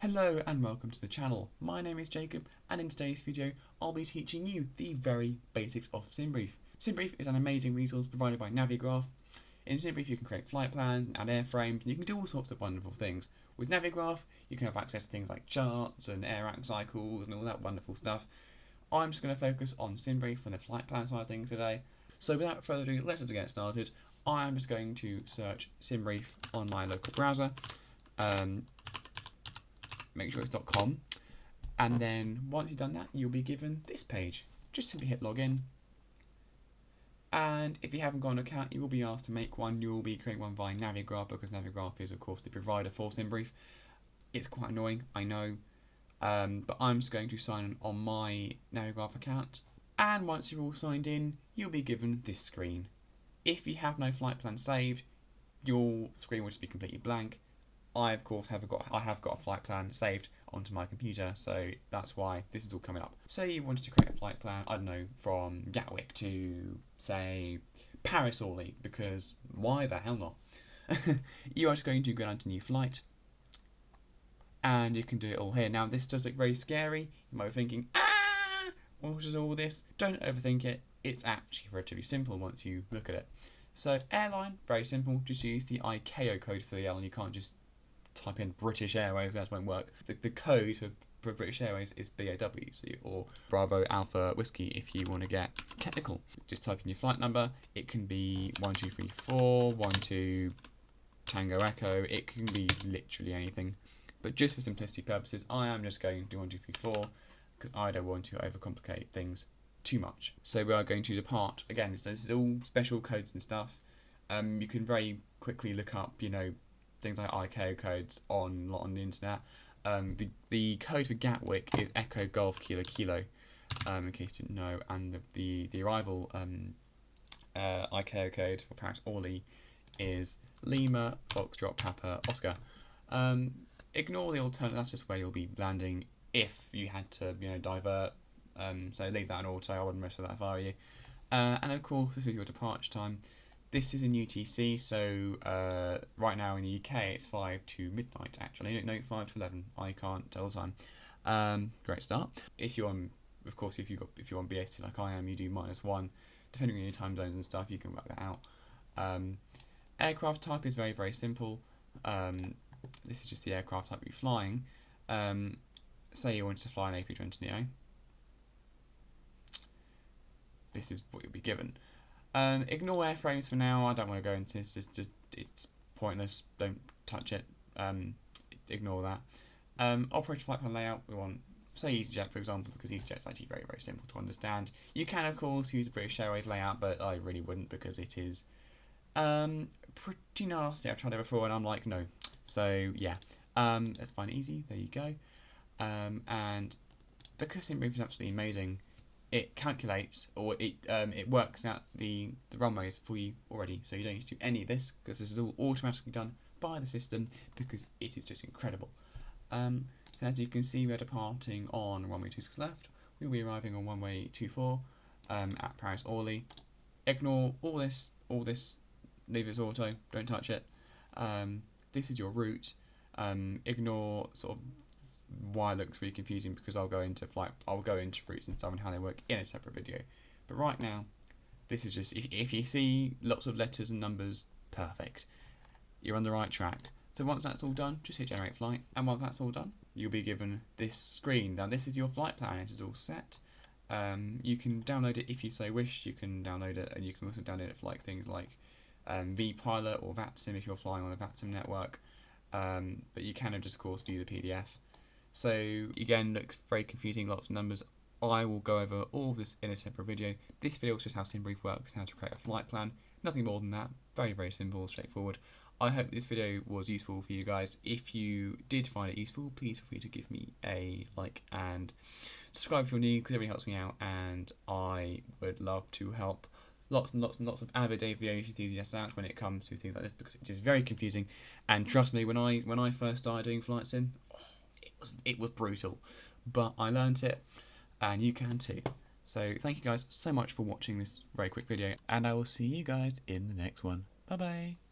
Hello and welcome to the channel. My name is Jacob and in today's video I'll be teaching you the very basics of SimBrief. SimBrief is an amazing resource provided by Navigraph. In SimBrief you can create flight plans and add airframes and you can do all sorts of wonderful things. With Navigraph you can have access to things like charts and air act cycles and all that wonderful stuff. I'm just going to focus on SimBrief and the flight plan side of things today. So without further ado, let's just get started. I'm just going to search SimBrief on my local browser. Make sure it's .com, and then once you've done that you'll be given this page. Just simply hit login, and if you haven't got an account you will be asked to make one. You'll be creating one via Navigraph because Navigraph is of course the provider for SimBrief. It's quite annoying, I know, but I'm just going to sign in on my Navigraph account, and once you're all signed in you'll be given this screen. If you have no flight plan saved, your screen will just be completely blank. I of course have got a flight plan saved onto my computer, so that's why this is all coming up. Say you wanted to create a flight plan, I don't know, from Gatwick to say Paris Orly, because why the hell not? You are just going to go down to new flight, and you can do it all here. Now this does look very scary. You might be thinking, what is all this? Don't overthink it. It's actually relatively simple once you look at it. So airline, very simple. Just use the ICAO code for the airline. You can't just type in British Airways, that won't work. The code for British Airways is BAW, or Bravo Alpha Whiskey if you want to get technical. Just type in your flight number. It can be 1234, 12 Tango Echo, it can be literally anything. But just for simplicity purposes, I am just going to do 1234 because I don't want to overcomplicate things too much. So we are going to depart again. So this is all special codes and stuff. You can very quickly look up, things like ICAO codes on the internet. The code for Gatwick is Echo Golf Kilo Kilo, in case you didn't know, and the arrival ICAO code for Paris Orly is Lima Foxtrot Papa Oscar. Ignore the alternative. That's just where you'll be landing if you had to divert. So leave that on auto. I wouldn't mess with that if I were you. And of course this is your departure time. This is in UTC, so right now in the UK it's 5 to midnight actually. No, 5 to 11. I can't tell the time. Great start. If you're on BST like I am, you do -1. Depending on your time zones and stuff, you can work that out. Aircraft type is very, very simple. This is just the aircraft type you're flying. Say you wanted to fly an A320neo. This is what you'll be given. Ignore airframes for now. I don't want to go into this. It's pointless. Don't touch it. Ignore that. Operator flight plan layout. We want, say, EasyJet for example, because EasyJet's actually very, very simple to understand. You can of course use the British Airways layout, but I really wouldn't because it is pretty nasty. I've tried it before and I'm like, no. So yeah, let's find easy. There you go. And because SimBrief is absolutely amazing, it calculates, or it works out the runways for you already, so you don't need to do any of this because this is all automatically done by the system because it is just incredible. So as you can see, we're departing on runway 26 left. We'll be arriving on runway 24 at Paris Orly. Ignore all this, leave it as auto, don't touch it. This is your route. Ignore sort of why it looks really confusing because I'll go into routes and stuff and how they work in a separate video. But right now, this is just, if you see lots of letters and numbers, perfect. You're on the right track. So once that's all done, just hit generate flight, and once that's all done, you'll be given this screen. Now this is your flight plan, it is all set. You can download it if you so wish. You can download it, and you can also download it for things like vPilot or VATSIM if you're flying on the VATSIM network. But you can just of course view the PDF. So again, looks very confusing, lots of numbers. I will go over all of this in a separate video. This video is just how SimBrief works, how to create a flight plan. Nothing more than that. Very, very simple, straightforward. I hope this video was useful for you guys. If you did find it useful, please feel free to give me a like and subscribe if you're new, because it really helps me out, and I would love to help lots and lots of avid aviation enthusiasts out when it comes to things like this, because it is very confusing. And trust me, when I first started doing flight sim, it was brutal, but I learned it, and you can too. So thank you guys so much for watching this very quick video, and I will see you guys in the next one. Bye bye.